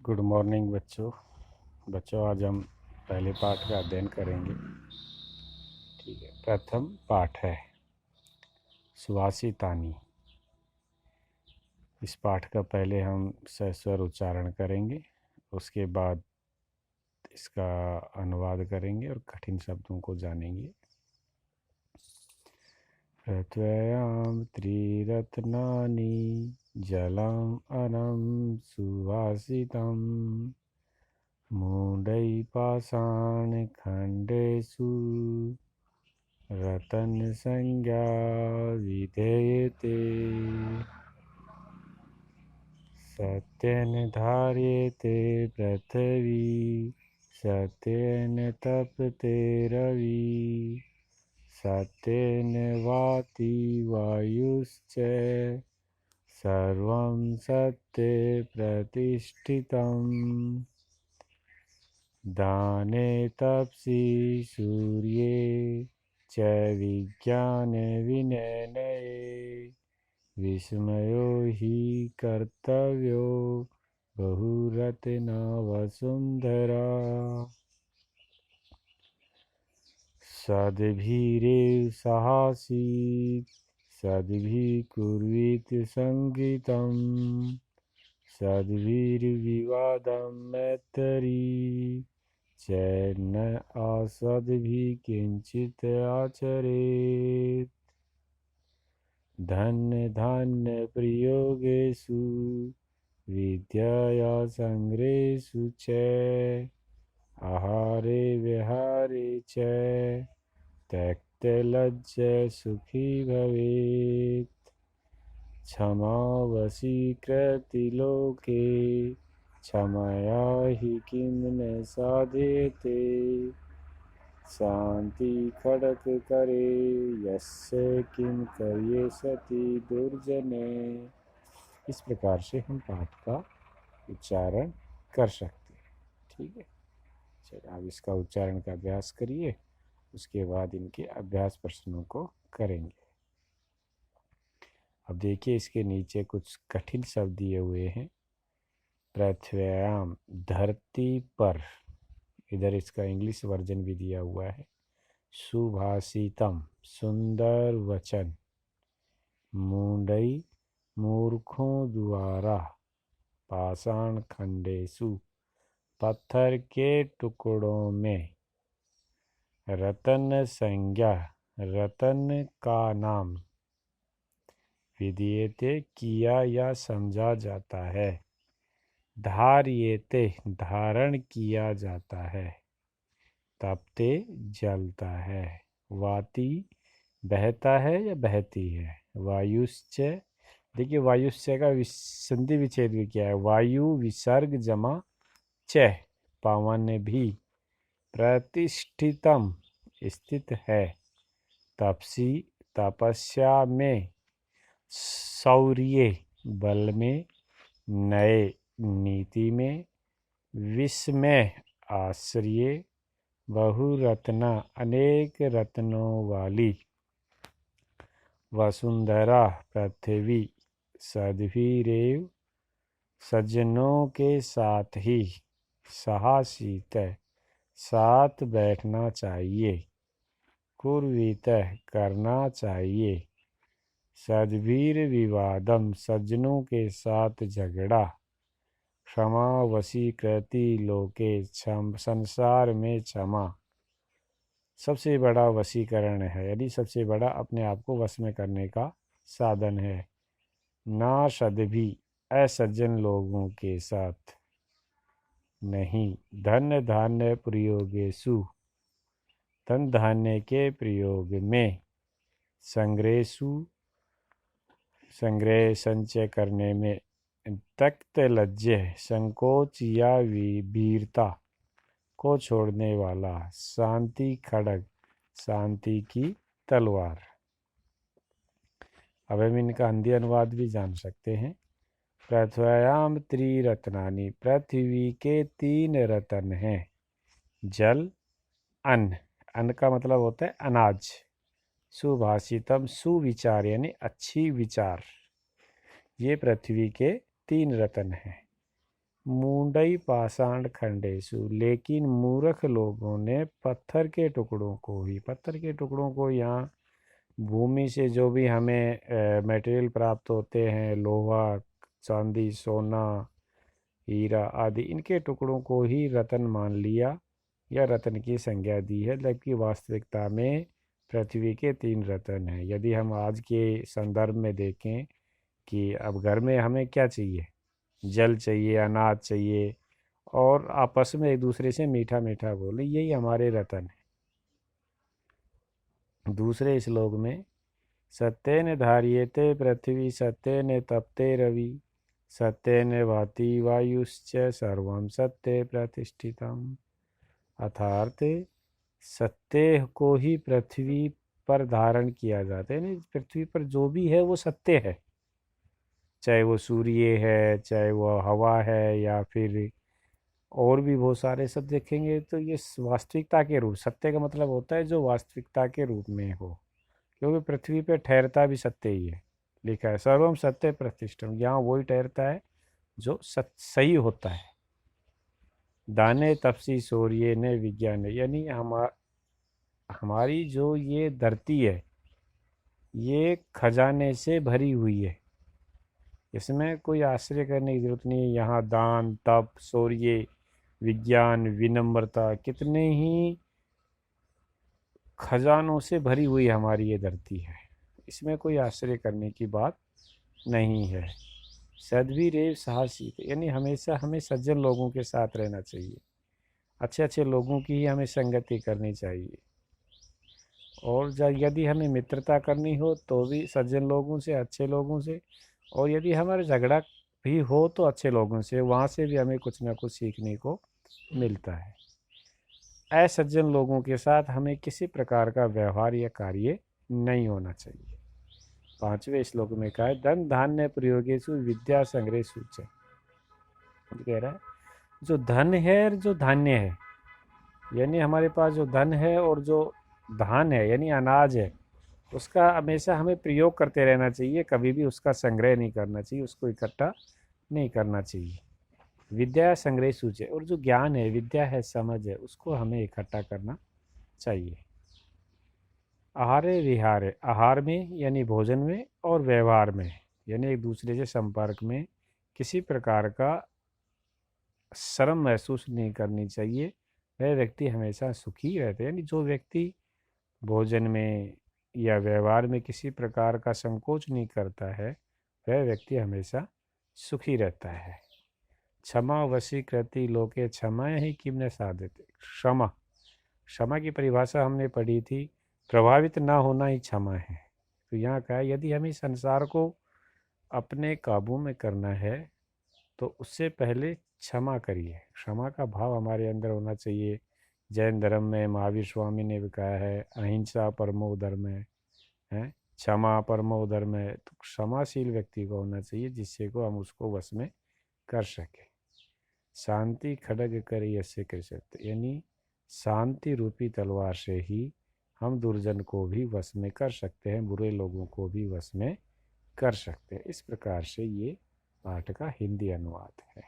Good morning बच्चों आज हम पहले पाठ का अध्ययन करेंगे। ठीक है, प्रथम पाठ है सुभाषितानी। इस पाठ का पहले हम सस्वर उच्चारण करेंगे, उसके बाद इसका अनुवाद करेंगे और कठिन शब्दों को जानेंगे। पृथ्व्यां त्रिरत्नानि जलम अनम सुभाषितम् मूढैपाषाणखण्डेषु रत्नसंज्ञा विधेयते। सत्येन धार्यते पृथिवी सत्येन तपते रवि सत्येन वाति वायुश्च सर्वं सत्ये प्रतिष्ठितम्। दाने तपसि सूर्ये च विज्ञाने विनयने विस्मयो हि कर्तव्यो बहुरत्ना वसुन्धरा। सद्भिरेव साहसीत् सद्भिः कुर्वीत संगीतं सद्भिर्विवादं मैत्री च न असद्भिः किंचित् आचरेत्। धन्य धान्य प्रयोगेषु विद्यया संग्रहेषु च आहारे विहारे च त्यक्तलज्ज सुखी भवेत्। क्षमा वशीकृतिलोके क्षमया हि किं न साध्यते। शांति खड़क करे यस्य किं करिये सति दुर्जने। इस प्रकार से हम पाठ का उच्चारण कर सकते हैं। ठीक है, चलिए आप इसका उच्चारण का अभ्यास करिए, उसके बाद इनके अभ्यास प्रश्नों को करेंगे। अब देखिए, इसके नीचे कुछ कठिन शब्द दिए हुए हैं। पृथ्व्याम धरती पर, इधर इसका इंग्लिश वर्जन भी दिया हुआ है। सुभाषितम सुंदर वचन। मूढ़ई मूर्खों द्वारा। पाषाण खंडेषु पत्थर के टुकड़ों में। रतन संज्ञा रतन का नाम। विधीयते किया या समझा जाता है। धार्यते धारण किया जाता है। तपते जलता है। वाति बहता है या बहती है। वायुश्च, देखिए वायुश्च का संधि विच्छेद भी किया है। वायु विसर्ग जमा च, पवन भी। प्रतिष्ठितम स्थित है। तपसी तपस्या में। शौर्य बल में। नए नीति में। विस्मय आश्चर्य। बहुरत्ना अनेक रत्नों वाली। वसुंधरा पृथ्वी। सद्भिरेव सज्जनों के साथ ही। साहसीत साथ बैठना चाहिए। कुर्वीत करना चाहिए। सद्भिर विवादम सज्जनों के साथ झगड़ा। क्षमा वशीकृति लोके संसार में क्षमा सबसे बड़ा वशीकरण है, यानी सबसे बड़ा अपने आप को वश में करने का साधन है। ना सद्भि असज्जन लोगों के साथ नहीं। धन धान्य प्रयोगेषु धन धान्य के प्रयोग में। संग्रहेषु संग्रह संचय करने में। तक्त लज्जे संकोच या वीरता को छोड़ने वाला। शांति खड़ग शांति की तलवार। अब हम इनका हिंदी अनुवाद भी जान सकते हैं। पृथ्व्याम त्रिरत्नानि पृथ्वी के 3 रत्न हैं। जल अन्न, अन्न का मतलब होता है अनाज। सुभाषितम सुविचार यानी अच्छी विचार, ये पृथ्वी के 3 रत्न हैं। मूंडई पाषाण खंडेशु, लेकिन मूर्ख लोगों ने पत्थर के टुकड़ों को यहाँ भूमि से जो भी हमें मटेरियल प्राप्त होते हैं, लोहा, चांदी, सोना, हीरा आदि, इनके टुकड़ों को ही रत्न मान लिया या रत्न की संज्ञा दी है, जबकि वास्तविकता में पृथ्वी के 3 रत्न हैं। यदि हम आज के संदर्भ में देखें कि अब घर में हमें क्या चाहिए, जल चाहिए, अनाज चाहिए, और आपस में एक दूसरे से मीठा मीठा बोले, यही हमारे रत्न है। दूसरे श्लोक में सत्येन धार्येते पृथ्वी सत्येन तपते रवि सत्येन भाति वायुश्च सर्वं सत्ये प्रतिष्ठितम्, अर्थात सत्य को ही पृथ्वी पर धारण किया जाता है। यानी पृथ्वी पर जो भी है वो सत्य है, चाहे वो सूर्य है, चाहे वो हवा है, या फिर और भी बहुत सारे शब्द देखेंगे तो ये वास्तविकता के रूप, सत्य का मतलब होता है जो वास्तविकता के रूप में हो, क्योंकि पृथ्वी पे ठहरता भी सत्य ही है। लिखा है सर्वम सत्य प्रतिष्ठम, यहाँ वही ठहरता है जो सही होता है। दाने तपसी सूर्य ने विज्ञान, यानी हमारी जो ये धरती है ये खजाने से भरी हुई है, इसमें कोई आश्चर्य करने की जरूरत नहीं है। यहाँ दान, तप, शौर्य, विज्ञान, विनम्रता, कितने ही खजानों से भरी हुई हमारी ये धरती है, इसमें कोई आश्चर्य करने की बात नहीं है। सद्वीरेव साहसी, यानी हमेशा हमें सज्जन लोगों के साथ रहना चाहिए, अच्छे अच्छे लोगों की ही हमें संगति करनी चाहिए। और यदि हमें मित्रता करनी हो तो भी सज्जन लोगों से, अच्छे लोगों से, और यदि हमारा झगड़ा भी हो तो अच्छे लोगों से, वहाँ से भी हमें कुछ ना कुछ सीखने को मिलता है। असज्जन लोगों के साथ हमें किसी प्रकार का व्यवहार या कार्य नहीं होना चाहिए। 5वें श्लोक में कहा है धन धान्य प्रयोगेषु विद्या संग्रहेषु च, कह रहा है जो धन है और जो धान्य है, यानी हमारे पास जो धन है और जो धान है यानी अनाज है, उसका हमेशा हमें प्रयोग करते रहना चाहिए, कभी भी उसका संग्रह नहीं करना चाहिए, उसको इकट्ठा नहीं करना चाहिए। विद्या संग्रह सूचे, और जो ज्ञान है, विद्या है, समझ है, उसको हमें इकट्ठा करना चाहिए। आहारे विहारे, आहार में यानी भोजन में, और व्यवहार में यानी एक दूसरे से संपर्क में किसी प्रकार का शर्म महसूस नहीं करनी चाहिए। वह व्यक्ति हमेशा सुखी रहते हैं। यानी जो व्यक्ति भोजन में या व्यवहार में किसी प्रकार का संकोच नहीं करता है, वह व्यक्ति हमेशा सुखी रहता है। क्षमा वशीकृति लोके क्षमा ही किम न साधते, क्षमा, क्षमा की परिभाषा हमने पढ़ी थी, प्रभावित ना होना ही क्षमा है। तो यहाँ कहा यदि हमें संसार को अपने काबू में करना है तो उससे पहले क्षमा करिए। क्षमा का भाव हमारे अंदर होना चाहिए। जैन धर्म में महावीर स्वामी ने भी कहा है अहिंसा परमो धर्म है, क्षमा परमो धर्म है। तो क्षमाशील व्यक्ति को होना चाहिए जिससे को हम उसको वश में कर सके। शांति खड्ग कर ऐसे कर सकते, यानी शांति रूपी तलवार से ही हम दुर्जन को भी वश में कर सकते हैं, बुरे लोगों को भी वश में कर सकते हैं। इस प्रकार से ये पाठ का हिंदी अनुवाद है।